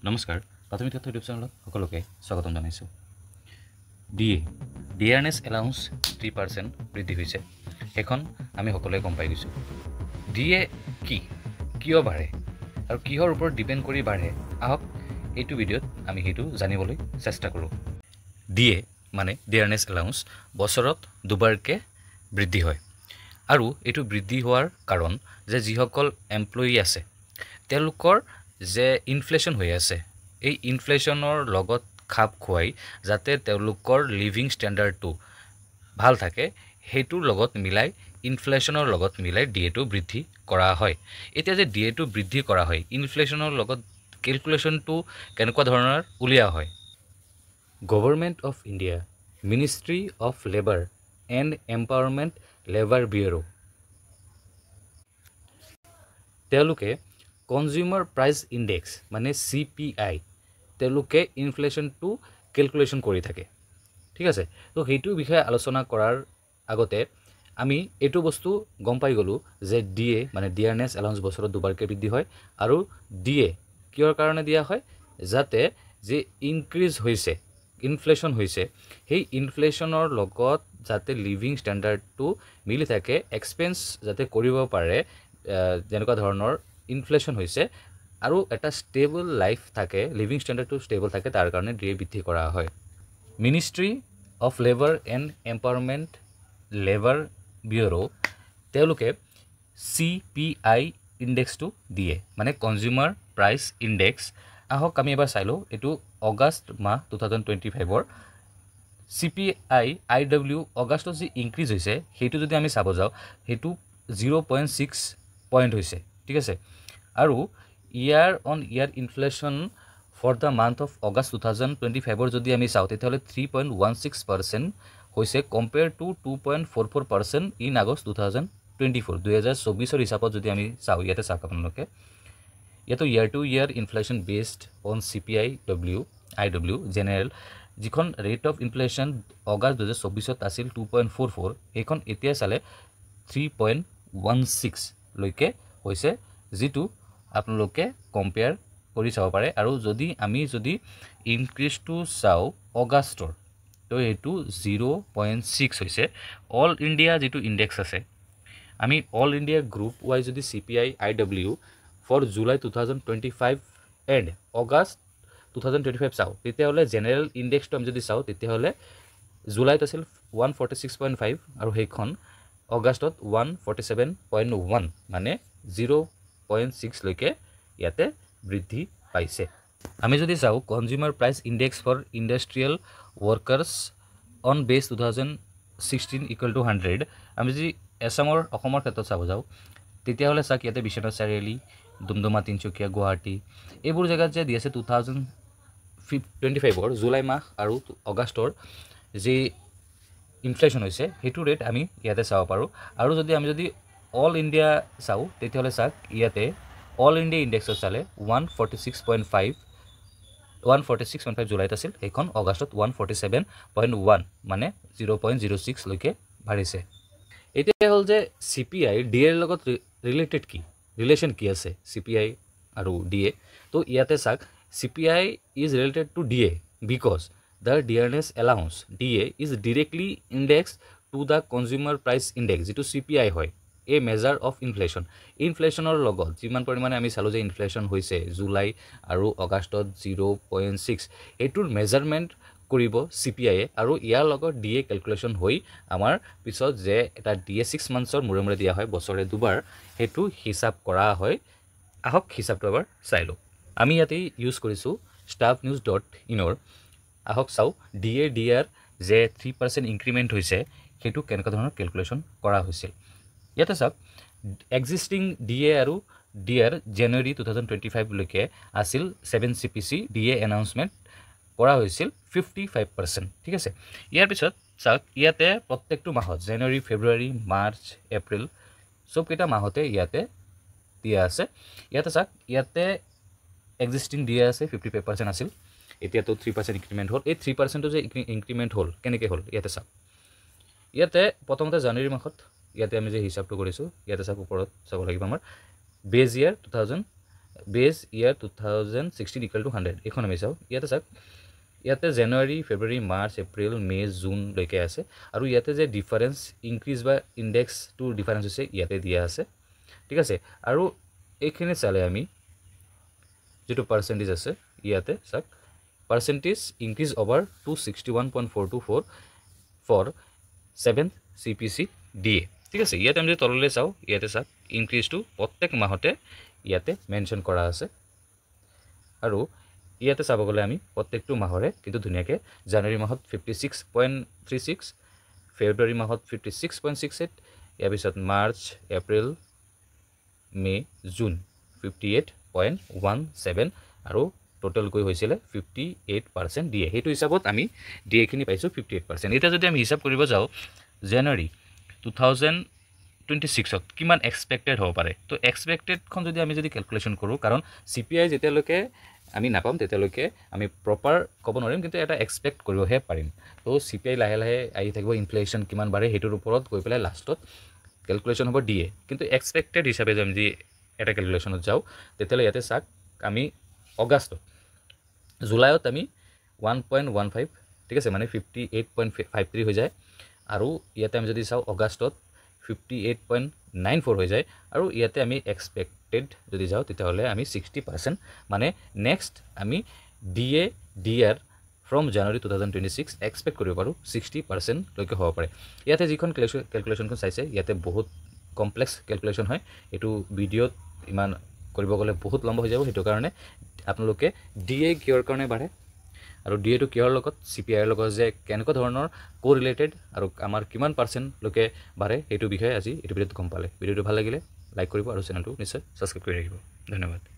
নমস্কাৰ প্ৰাথমিক তথ্য ইউটিউব চেনেলত সকলোকে স্বাগতম জনাইছোঁ ডিয়াৰনেছ এলাউন্স 3% বৃদ্ধি হৈছে এখন আমি সকলোৱে গম পাই গৈছোঁ ডিএ কি কিয় বাঢ়ে আৰু কিহৰ ওপৰত ডিপেণ্ড কৰি বাঢ়ে আহক এইটো ভিডিঅ'ত আমি সেইটো জানিবলৈ চেষ্টা কৰোঁ ডিএ মানে ডিয়াৰনেছ এলাউন্স বছৰত দুবাৰকৈ বৃদ্ধি হয় আৰু এইটো বৃদ্ধি হোৱাৰ কাৰণ যে যিসকল এমপ্লয়ী আছে তেওঁলোকৰ যে ইনফ্লেশ্যন হৈ আছে এই ইনফ্লেশ্যনৰ লগত খাপ খুৱাই যাতে তেওঁলোকৰ লিভিং ষ্টেণ্ডাৰ্ডটো ভাল থাকে সেইটোৰ লগত মিলাই ইনফ্লেশ্যনৰ লগত মিলাই ডিএটো বৃদ্ধি কৰা হয় এতিয়া যে ডিএটো বৃদ্ধি কৰা হয় ইনফ্লেশ্যনৰ লগত কেলকুলেশ্যনটো কেনেকুৱা ধৰণৰ উলিওৱা হয় government of India ministry of labour and empowerment labour bureau' তেওঁলোকে কনজিউমাৰ প্ৰাইচ ইণ্ডেক্স মানে CPI তেওঁলোকে ইনফ্লেশ্যনটো কেলকুলেশ্যন কৰি থাকে ঠিক আছে তো সেইটোৰ বিষয়ে আলোচনা কৰাৰ আগতে আমি এইটো বস্তু গম পাই গ'লোঁ যে ডিএ মানে ডিয়াৰনেছ এলাউন্স বছৰত দুবাৰকৈ বৃদ্ধি হয় আৰু ডিএ কিহৰ কাৰণে দিয়া হয় যাতে যে ইনক্ৰিজ হৈছে ইনফ্লেশ্যন হৈছে সেই ইনফ্লেশ্যনৰ লগত যাতে লিভিং ষ্টেণ্ডাৰ্ডটো মিলি থাকে এক্সপেন্স যাতে কৰিব পাৰে যেনেকুৱা ধৰণৰ ইনফ্লেশ্যন হৈছে আৰু এটা ষ্টেবল লাইফ থাকে লিভিং ষ্টেণ্ডাৰ্ডটো ষ্টেবল থাকে তাৰ কাৰণে ডিএ বৃদ্ধি কৰা হয় ministry of labour and empowerment labour bureau' তেওঁলোকে CPI ইণ্ডেক্সটো দিয়ে মানে কনজিউমাৰ প্ৰাইচ ইণ্ডেক্স আহক আমি এবাৰ চাই লওঁ এইটো অগাষ্ট মাহ 2025ৰ CPI IW অগাষ্টত যি ইনক্ৰিজ হৈছে সেইটো যদি আমি চাব যাওঁ সেইটো 0.6 পইণ্ট হৈছে ঠিক আছে আৰু year on year inflation for the month of August 2025ৰ যদি আমি চাওঁ তেতিয়াহ'লে 3.16% হৈছে কম্পেয়াৰ টু 2.44% ইন আগষ্ট 2024 হিচাপত যদি আমি চাওঁ ইয়াতে চাওক আপোনালোকে ইয়াতো year to year inflation based on CPI IW general যিখন ৰেট অফ ইনফ্লেশ্যন অগাষ্ট 2024ত আছিল 2.44 সেইখন এতিয়া চালে 3.16 লৈকে হৈছে যিটো আপোনালোকে কম্পেয়াৰ কৰি চাব পাৰে আৰু যদি আমি ইনক্ৰিজটো চাওঁ অগাষ্টৰ তো এইটো 0.6 হৈছে অল ইণ্ডিয়া যিটো ইণ্ডেক্স আছে আমি অল ইণ্ডিয়া গ্ৰুপ ৱাইজ যদি CPI IW for July 2025 and August 2025 চাওঁ তেতিয়াহ'লে জেনেৰেল ইণ্ডেক্সটো আমি যদি চাওঁ তেতিয়াহ'লে জুলাইত আছিল 146.5 আৰু সেইখন অগাষ্টত 147.1 মানে 0.6 লৈকে ইয়াতে বৃদ্ধি পাইছে আমি যদি চাওঁ consumer price index for industrial workers on base 2016 equal to 100 আমি যদি অসমৰ ক্ষেত্ৰত চাব যাওঁ তেতিয়াহ'লে চাওক ইয়াতে বিশ্বনাথ চাৰিআলি ডুমডুমা তিনিচুকীয়া গুৱাহাটী এইবোৰ জেগাত যে দি আছে 2025ৰ জুলাই মাহ আৰু অগাষ্টৰ যি ইনফ্লেশ্যন হৈছে সেইটো ৰেট আমি ইয়াতে চাব পাৰোঁ আৰু আমি যদি অল ইণ্ডিয়া চাওঁ তেতিয়াহ'লে চাওক ইয়াতে অল ইণ্ডিয়া ইণ্ডেক্সত চালে 146.5 জুলাইত আছিল সেইখন অগাষ্টত 147.1 মানে 0.06 লৈকে বাঢ়িছে এতিয়া হ'ল যে CPI ডিএৰ লগত ৰিলেশ্যন কি আছে CPI আৰু ডিএ তো ইয়াতে চাওক CPI is related to DA because the dearness allowance DA is directly index to the consumer price index যিটো CPI হয় এ মেজাৰ অফ ইনফ্লেশ্যনৰ লগত যিমান পৰিমাণে আমি চালোঁ যে ইনফ্লেশ্যন হৈছে জুলাই আৰু অগাষ্টত 0.6 এইটোৰ মেজাৰমেণ্ট কৰিব CPI আৰু ইয়াৰ লগত ডিএ কেলকুলেশ্যন হৈ আমাৰ পিছত যে এটা ডিএ 6 মান্থছৰ মূৰে দিয়া হয় বছৰে দুবাৰ সেইটো হিচাপ কৰা হয় আহক হিচাপটো এবাৰ চাই লওঁ আমি ইয়াতে ইউজ কৰিছোঁ staffnews.in আহক চাওঁ ডিআৰ যে 3% ইনক্ৰিমেণ্ট হৈছে সেইটো কেনেকুৱা ধৰণৰ কেলকুলেশ্যন কৰা হৈছিল ইয়াতে চাওক এক্সিষ্টিং ডিএ আৰু ডিআৰ জানুৱাৰী 2025 লৈকে আছিল 7 CPC ডিএ এনাউন্সমেণ্ট কৰা হৈছিল 55% ঠিক আছে ইয়াৰ পিছত চাওক ইয়াতে প্ৰত্যেকটো মাহত জানুৱাৰী ফেব্ৰুৱাৰী মাৰ্চ এপ্ৰিল চবকেইটা মাহতে ইয়াতে দিয়া আছে ইয়াতে চাওক ইয়াতে এক্সিষ্টিং ডিএ আছে 55% আছিল এতিয়াতো 3% ইনক্ৰিমেণ্ট হ'ল এই 3%টো যে ইনক্ৰিমেণ্ট হ'ল কেনেকৈ হ'ল ইয়াতে চাওক ইয়াতে প্ৰথমতে জানুৱাৰী মাহত ইয়াতে আমি যে হিচাপটো কৰিছোঁ ইয়াতে চাওক ওপৰত চাব লাগিব আমাৰ বেজ ইয়াৰ বেছ ইয়াৰ 2016 ইকুৱেল টু 100 এইখন আমি চাওঁ ইয়াতে চাওক ইয়াতে জানুৱাৰী ফেব্ৰুৱাৰী মাৰ্চ এপ্ৰিল মে' জুনলৈকে আছে আৰু ইয়াতে যে ডিফাৰেঞ্চ ইনক্ৰিজ বা ইণ্ডেক্সটোৰ ডিফাৰেঞ্চ হৈছে ইয়াতে দিয়া আছে ঠিক আছে আৰু এইখিনি চালে আমি যেটো পাৰ্চেন্টেজ আছে ইয়াতে চাওক percentage increase over 261.424 for 7th CPC DA ঠিক আছে ইয়াতে আমি তললৈ চাওঁ ইয়াতে চাওক ইনক্ৰিজটো প্ৰত্যেক মাহতে ইয়াতে মেনশন কৰা আছে আৰু ইয়াতে চাব গ'লে আমি প্ৰত্যেকটো মাহৰে কিন্তু ধুনিয়াকে জানুৱাৰী মাহত 56.36 ফেব্ৰুৱাৰী মাহত 56.68 ইয়াৰ পিছত মাৰ্চ এপ্ৰিল মে জুন 58.17 আৰু টোটাল কৈ হৈছিল 58% দিয়ে হেতু হিচাপত আমি দিয়ে খিনি পাইছো 58% এটা যদি আমি হিসাব কৰিব যাও জানুৱাৰী 2026 ত কিমান এক্সপেক্টেড হ'ব পাৰে তো এক্সপেক্টেড খন যদি আমি যদি ক্যালকুলেশন কৰো কাৰণ CPI যেতিয়ালৈকে আমি নাপাম তেতিয়ালৈকে আমি প্ৰপাৰ ক'ব নোৱাৰিম কিন্তু এটা এক্সপেক্ট কৰিবহে পাৰিম তো CPI লাহে লাহে আহি থাকিব ইনফ্লেশন কিমান বাৰে হেতুৰ ওপৰত গৈ পেলাই লাষ্টত ক্যালকুলেশন হ'ব দিয়ে কিন্তু এক্সপেক্টেড হিচাপে যদি আমি এটা ক্যালকুলেশনত যাও তেতিয়ালৈ ইয়াতে চাক আমি আগষ্ট জুলাইত আমি 1.15 ঠিক আছে মানে 58.53 হৈ যায় আৰু ইয়াতে আমি যদি চাও আগষ্টত 58.94 হৈ যায় আৰু ইয়াতে আমি এক্সপেক্টেড যদি যাও তেতিয়াহলে আমি 60% মানে নেক্সট আমি DA DR from January 2026 expect কৰিব পাৰো 60% লৈকে হ'ব পাৰে ইয়াতে যিখন ক্যালকুলেশন কোন চাইছে ইয়াতে বহুত কমপ্লেক্স ক্যালকুলেশন হয় এটো ভিডিওত ইমান কৰিব গলে বহুত লম্বা হৈ যাব হেতু কাৰণে আপোনালোকে DA কিয়ৰ কাৰণে বাঢ়ে আৰু DA টু কিয়ৰ লগত CPI ৰ লগত যে কেনেকুৱা ধৰণৰ কোৰিলেটেড আৰু আমাৰ কিমান পাৰ্সেন্ট লোকে বাঢ়ে হেতু বিষয়ে আজি এটো ভিডিওত গম পালে ভিডিওটো ভাল লাগিলে লাইক কৰিব আৰু চেনেলটো নিশ্চয় সাবস্ক্ৰাইব কৰি ৰাখিব ধন্যবাদ